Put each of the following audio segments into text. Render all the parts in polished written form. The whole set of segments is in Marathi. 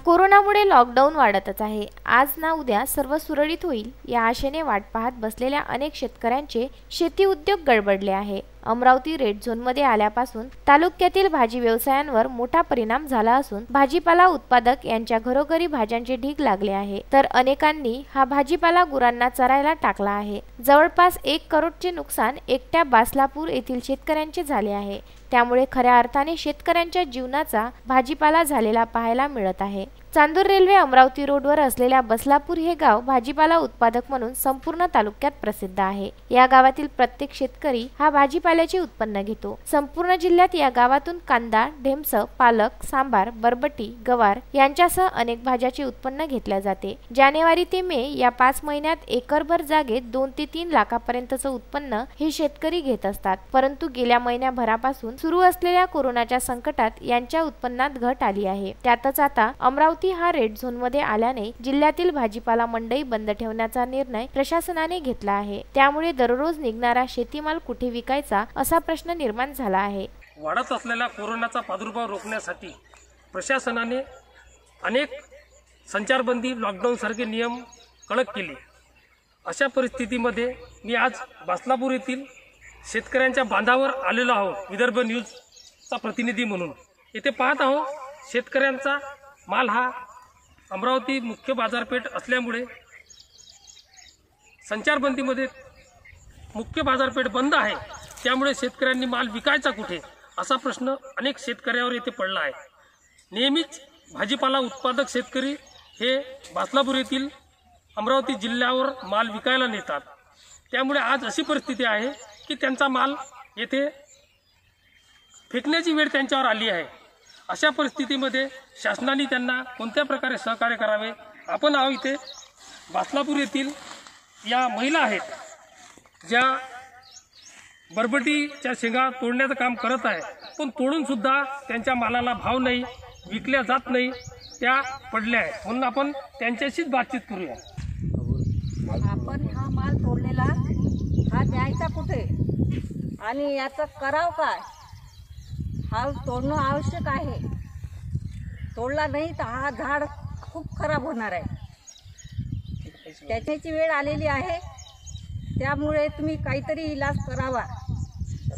कोरोनामुळे लॉकडाऊन वाढतच आहे। आज ना उद्या सर्व सुरळीत होईल या आशेने वाट पाहत बसलेल्या अनेक शेतकऱ्यांचे शेती उद्योग गडबडले आहे। अमरावती रेड झोनमध्ये आल्यापासून तालुक्यातील भाजी व्यवसायांवर मोठा परिणाम झाला असून भाजीपाला उत्पादक यांच्या घरोघरी भाज्यांचे ढीग लागले आहे, तर अनेकांनी हा भाजीपाला गुरांना चरायला टाकला आहे। जवळपास 1 करोडचे नुकसान एकट्या बासलापूर येथील शेतकऱ्यांचे झाले आहे। त्यामुळे खऱ्या अर्थाने शेतकऱ्यांच्या जीवनाचा भाजीपाला झालेला पाहायला मिळत आहे। चांदूर रेल्वे अमरावती रोडवर असलेल्या बसलापूर हे गाव भाजीपाला उत्पादक म्हणून संपूर्ण तालुक्यात प्रसिद्ध आहे। या गावातील प्रत्येक शेतकरी हा भाजीपाल्याचे उत्पन्न घेतो। संपूर्ण जिल्ह्यात या गावातून कांदा, ढेमस, पालक, सांबार, बरबटी, गवार यांच्यासह अनेक भाज्याचे उत्पन्न घेतले जाते। जानेवारी ते मे या 5 महिन्यात एकरभर जागेत 2 ते 3 लाखापर्यंतचे उत्पन्न हे शेतकरी घेत असतात। परंतु गेल्या महिन्याभरापासून सुरू असलेल्या कोरोनाच्या संकटात यांच्या उत्पन्नात घट आली आहे। त्यातच आता अमरावती हा रेड झोन मध्ये आल्याने जिल्ह्यातील भाजीपाला मंडई बंद ठेवण्याचा निर्णय प्रशासनाने घेतला आहे। त्यामुळे दररोज निघणारा शेतीमाल कुठे विकायचा असा प्रश्न निर्माण झाला आहे। वाढत असलेला कोरोनाचा प्रादुर्भाव रोखण्यासाठी प्रशासनाने अनेक संचारबंदी, लॉकडाऊन सारखे नियम कडक केले। अशा परिस्थितीमध्ये मी आज बासलापूर येथील शेतकऱ्यांच्या बांधावर आलेलो आहोत विदर्भ न्यूजचा प्रतिनिधी म्हणून। येथे पाहत आहोत शेतकऱ्यांचा माल हा अमरावती मुख्य बाजारपेठ असल्यामुळे संचारबंदीमध्ये मुख्य बाजारपेठ बंद आहे। त्यामुळे शेतकऱ्यांनी माल विकायचा कुठे असा प्रश्न अनेक शेतकऱ्यावर येथे पडला आहे। नेहमीच भाजीपाला उत्पादक शेतकरी हे बासलापूर येथील अमरावती जिल्ह्यावर माल विकायला नेतात। त्यामुळे आज अशी परिस्थिती आहे की त्यांचा माल येथे फेकण्याची वेळ त्यांच्यावर आली आहे। अशा परिस्थितीमध्ये शासनाने त्यांना कोणत्या प्रकारे सहकार्य करावे। आपण आहो इथे बासलापूर येथील या महिला आहेत ज्या बरबटीच्या शेंगा तोडण्याचं काम करत आहे, पण तोडून सुद्धा त्यांच्या मालाला भाव नाही, विकल्या जात नाही, त्या पडल्या आहेत। म्हणून आपण त्यांच्याशीच बातचीत करूया। आपण हा माल तोडलेला हा द्यायचा कुठे आणि याचं करावं काय? हा तोडणं आवश्यक आहे। तोडला नाही तर हा झाड खूप खराब होणार आहे। त्याची वेळ आलेली आहे। त्यामुळे तुम्ही काहीतरी इलाज करावा,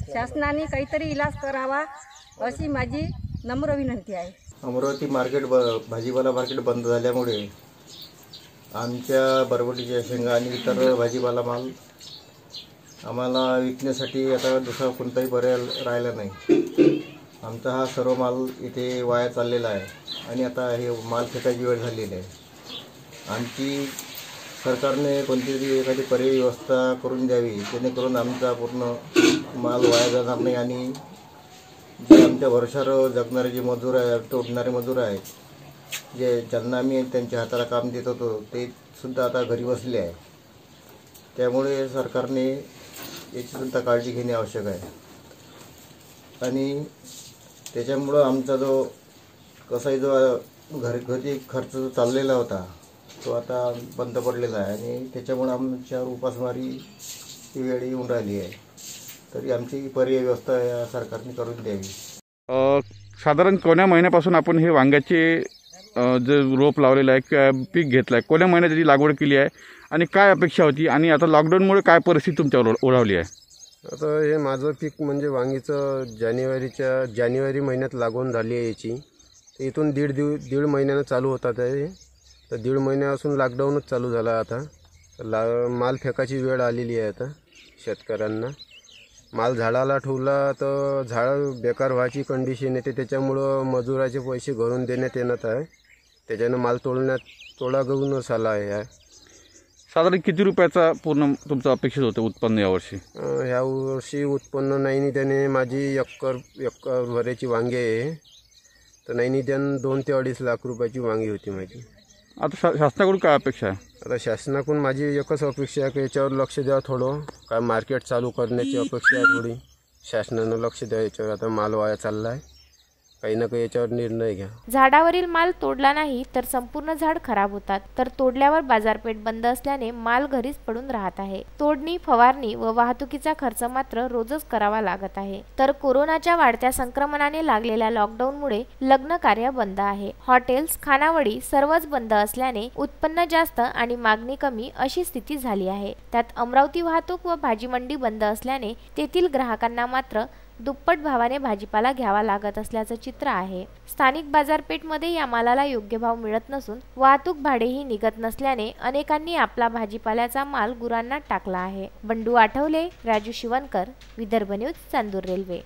शासनाने काहीतरी इलाज करावा अशी माझी नम्र विनंती आहे। अमरावती मार्केट भाजीपाला मार्केट बंद झाल्यामुळे आमच्या बरबटीच्या शेंगा आणि इतर भाजीपाला माल आम्हाला विकण्यासाठी आता दुसरा कोणताही पर्याय राहिला नाही। आमचा हा सर्व माल इथे वाया चाललेला आहे आणि आता हे माल फेकायची वेळ झालेली आहे। आमची सरकारने कोणतीतरी एखादी पर्यायी व्यवस्था करून द्यावी, जेणेकरून आमचा पूर्ण माल वाया जाणार नाही आणि जे आमच्या भरोशावर जगणारे जे मजूर आहे, तोडणारे मजूर आहेत, जे ज्यांना आम्ही त्यांच्या हाताला काम देत होतो ते सुद्धा आता घरी बसले आहे। त्यामुळे सरकारने याचीसुद्धा काळजी घेणे आवश्यक आहे आणि त्याच्यामुळं आमचा जो कसाही जो घरगुती खर्च जो चाललेला होता तो आता बंद पडलेला आहे आणि त्याच्यामुळे आमच्यावर उपासमारीची वेळ येऊन राहिली आहे। तरी आमची पर्यायी व्यवस्था या सरकारने करून द्यावी। साधारण कोण्या महिन्यापासून आपण हे वांग्याचे जे रोप लावलेलं आहे, पीक घेतलं आहे, कोण्या महिन्यात त्याची लागवड केली आहे आणि काय अपेक्षा होती आणि आता लॉकडाऊनमुळे काय परिस्थिती तुमच्यावर ओढावली आहे? आता हे माझं पीक म्हणजे वांगीचं जानेवारी महिन्यात लागवड झाली आहे याची। तर इथून दीड महिन्यानं चालू होतात आहे। तर 1.5 महिन्यापासून लॉकडाऊनच चालू झाला आता। माल फेकायची वेळ आलेली आहे आता शेतकऱ्यांना। माल झाडाला ठेवला तर झाड बेकार व्हायची कंडिशन येते, त्याच्यामुळं मजुराचे पैसे घरून देण्यात येणार आहे। त्याच्यानं माल तोडा गळूनच आला आहे। साधारण किती रुपयाचा पूर्ण तुमचं अपेक्षित होतं उत्पन्न यावर्षी? ह्या वर्षी उत्पन्न नाही त्याने माझी एकर भराची वांगे आहे, तर नाही त्यानं 2 ते 2.5 लाख रुपयाची वांगी होती माझी। आता शासनाकडून काय अपेक्षा आहे? आता शासनाकडून माझी एकच अपेक्षा आहे की याच्यावर लक्ष द्या थोडं, काय मार्केट चालू करण्याची अपेक्षा आहे थोडी। शासनानं लक्ष द्या याच्यावर, आता माल वाया चालला आहे काही ना काही याच्यावर निर्णय घ्या. झाडावरील माल तोडला नाही तर संपूर्ण झाड खराब होतात, तर तोडल्यावर बाजारपेठ बंद असल्याने माल घरीच पडून राहत आहे. तोडणी, फवारणी व वाहतुकीचा खर्च मात्र रोजच करावा लागत आहे. तर कोरोनाच्या वाढत्या संक्रमणाने लागलेल्या लॉकडाऊनमुळे लग्न कार्य बंद आहे. हॉटेल्स, खानावळी सर्वच बंद असल्याने उत्पन्न जास्त आणि मागणी कमी अशी स्थिती झाली आहे. त्यात अमरावती वाहतूक व भाजी मंडी बंद असल्याने तेथील ग्राहकांना मात्र दुप्पट भावाने भाजीपाला घ्यावा लागत असल्याचं चित्र आहे. स्थानिक बाजारपेठमध्ये या मालाला योग्य भाव मिळत नसून वाहतूक भाडेही निघत नसल्याने अनेकांनी आपला भाजीपाल्याचा माल गुरांना टाकला आहे. Bandu Athawale, Raju Shivankar, Vidarbha news, Chandur railway.